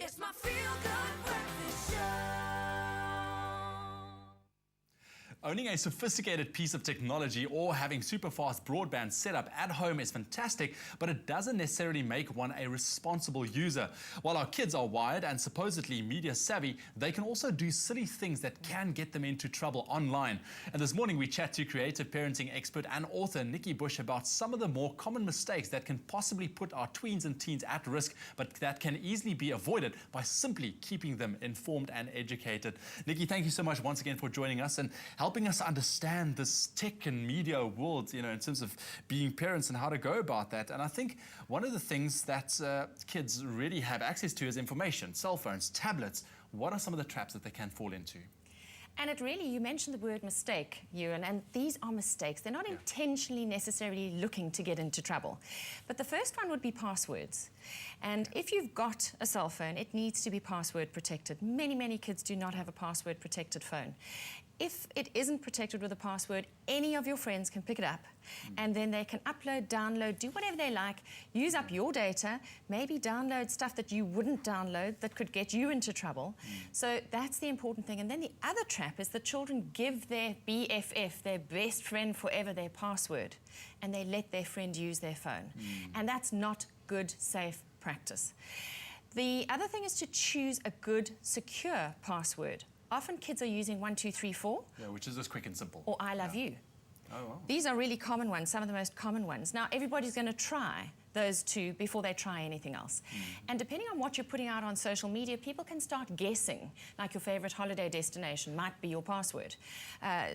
It's my feel-good breakfast show. Owning a sophisticated piece of technology or having super fast broadband set up at home is fantastic, but it doesn't necessarily make one a responsible user. While our kids are wired and supposedly media savvy, they can also do silly things that can get them into trouble online. And this morning we chat to creative parenting expert and author Nikki Bushe about some of the more common mistakes that can possibly put our tweens and teens at risk, but that can easily be avoided by simply keeping them informed and educated. Nikki, thank you so much once again for joining us and helping us understand this tech and media world, in terms of being parents and how to go about that. And I think one of the things that kids really have access to is information, cell phones, tablets. What are some of the traps that they can fall into? And you mentioned the word mistake, Ewan, and these are mistakes. They're not intentionally necessarily looking to get into trouble. But the first one would be passwords. And if you've got a cell phone, it needs to be password protected. Many kids do not have a password protected phone. If it isn't protected with a password, any of your friends can pick it up and then they can upload, download, do whatever they like, use up your data, maybe download stuff that you wouldn't download that could get you into trouble. So that's the important thing. And then the other trap is that children give their BFF, their best friend forever, their password, and they let their friend use their phone. And that's not good, safe practice. The other thing is to choose a good, secure password. Often kids are using 1234. Yeah, which is just quick and simple. Or I love you. Oh, wow. These are really common ones, some of the most common ones. Now, everybody's going to try those two before they try anything else. And depending on what you're putting out on social media, people can start guessing, like your favorite holiday destination might be your password.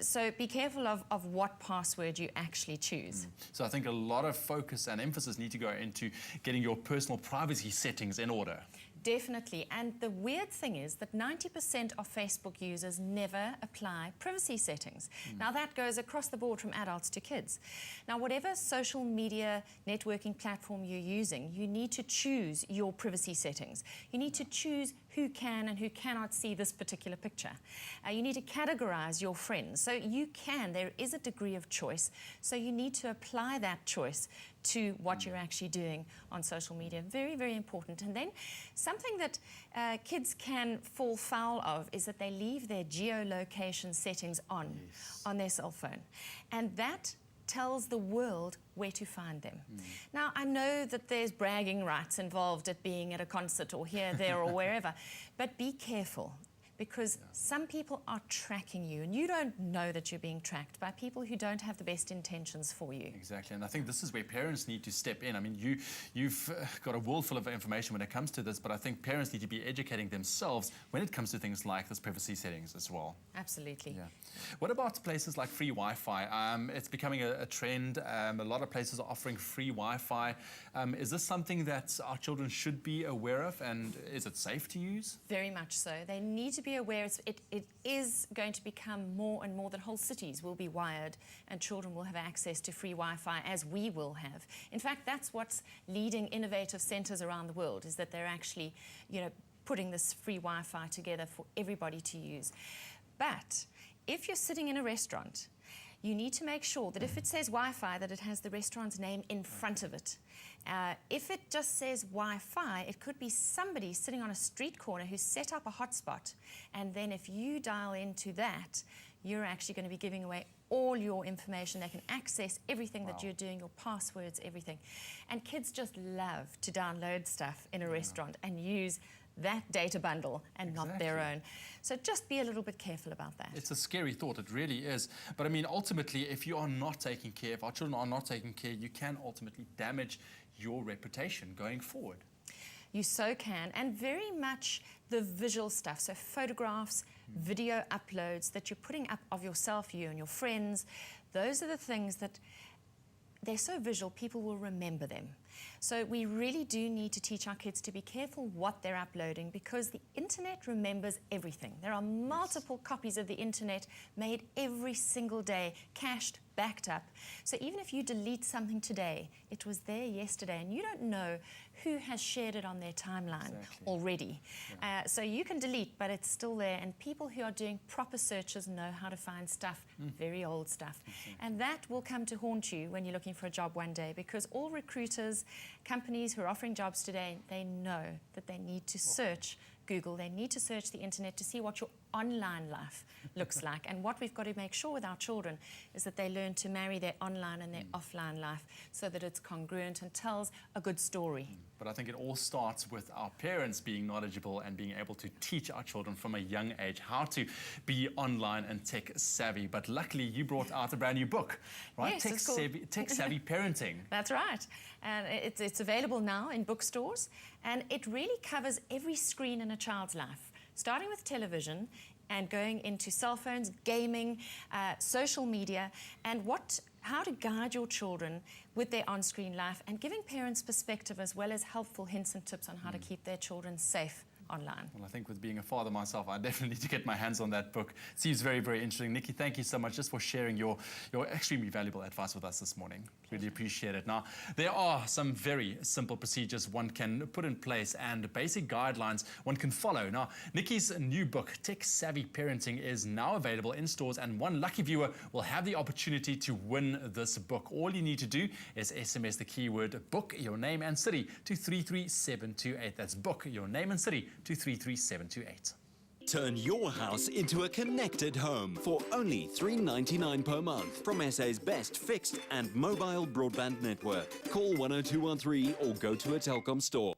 So be careful of what password you actually choose. So I think a lot of focus and emphasis need to go into getting your personal privacy settings in order. Definitely. And the weird thing is that 90% of Facebook users never apply privacy settings. Now that goes across the board from adults to kids. Now whatever social media networking platform you're using, you need to choose your privacy settings. You need to choose who can and who cannot see this particular picture. You need to categorize your friends. So there is a degree of choice. So you need to apply that choice to what you're actually doing on social media. Very, very important. And then something that kids can fall foul of is that they leave their geolocation settings on their cell phone. And that tells the world where to find them. Now, I know that there's bragging rights involved at being at a concert or here, there, or wherever, but be careful, because some people are tracking you and you don't know that you're being tracked by people who don't have the best intentions for you. Exactly, and I think this is where parents need to step in. I mean, you've got a world full of information when it comes to this, but I think parents need to be educating themselves when it comes to things like this privacy settings as well. Absolutely. Yeah. What about places like free Wi-Fi? It's becoming a trend. A lot of places are offering free Wi-Fi. Is this something that our children should be aware of, and is it safe to use? Very much so. They need to be aware. It is going to become more and more that whole cities will be wired and children will have access to free Wi-Fi, as we will have. In fact, that's what's leading innovative centres around the world, is that they're actually, putting this free Wi-Fi together for everybody to use. But if you're sitting in a restaurant, you need to make sure that if it says Wi-Fi, that it has the restaurant's name in front of it. If it just says Wi-Fi, it could be somebody sitting on a street corner who's set up a hotspot. And then if you dial into that, you're actually going to be giving away all your information. They can access everything that you're doing, your passwords, everything. And kids just love to download stuff in a restaurant and use that data bundle and not their own. So just be a little bit careful about that. It's a scary thought, it really is. But I mean, ultimately, if you are not taking care, if our children are not taking care, you can ultimately damage your reputation going forward. You so can, and very much the visual stuff, so photographs, video uploads that you're putting up of yourself, you and your friends, those are the things that they're so visual, people will remember them. So we really do need to teach our kids to be careful what they're uploading, because the internet remembers everything. There are multiple copies of the internet made every single day, cached, backed up. So even if you delete something today, it was there yesterday, and you don't know who has shared it on their timeline Exactly. already. So you can delete, but it's still there. And people who are doing proper searches know how to find stuff, very old stuff. And that will come to haunt you when you're looking for a job one day, because all recruiters, companies who are offering jobs today, they know that they need to search Google, they need to search the internet to see what your online life looks like. And what we've got to make sure with our children is that they learn to marry their online and their offline life so that it's congruent and tells a good story. But I think it all starts with our parents being knowledgeable and being able to teach our children from a young age how to be online and tech savvy. But luckily, you brought out a brand new book, right? Yes, Tech it's called- Tech Savvy Parenting. That's right. And it's available now in bookstores. And it really covers every screen in a child's life, starting with television and going into cell phones, gaming, social media, and how to guide your children with their on-screen life, and giving parents perspective as well as helpful hints and tips on how to keep their children safe online. Well, I think with being a father myself, I definitely need to get my hands on that book. It seems very, very interesting. Nikki, thank you so much just for sharing your extremely valuable advice with us this morning. Really appreciate it. Now, there are some very simple procedures one can put in place and basic guidelines one can follow. Now, Nikki's new book, Tech Savvy Parenting, is now available in stores, and one lucky viewer will have the opportunity to win this book. All you need to do is SMS the keyword book, your name and city to 33728. That's book, your name and city to 33728. Turn your house into a connected home for only $3.99 per month from SA's best fixed and mobile broadband network. Call 10213 or go to a Telkom store.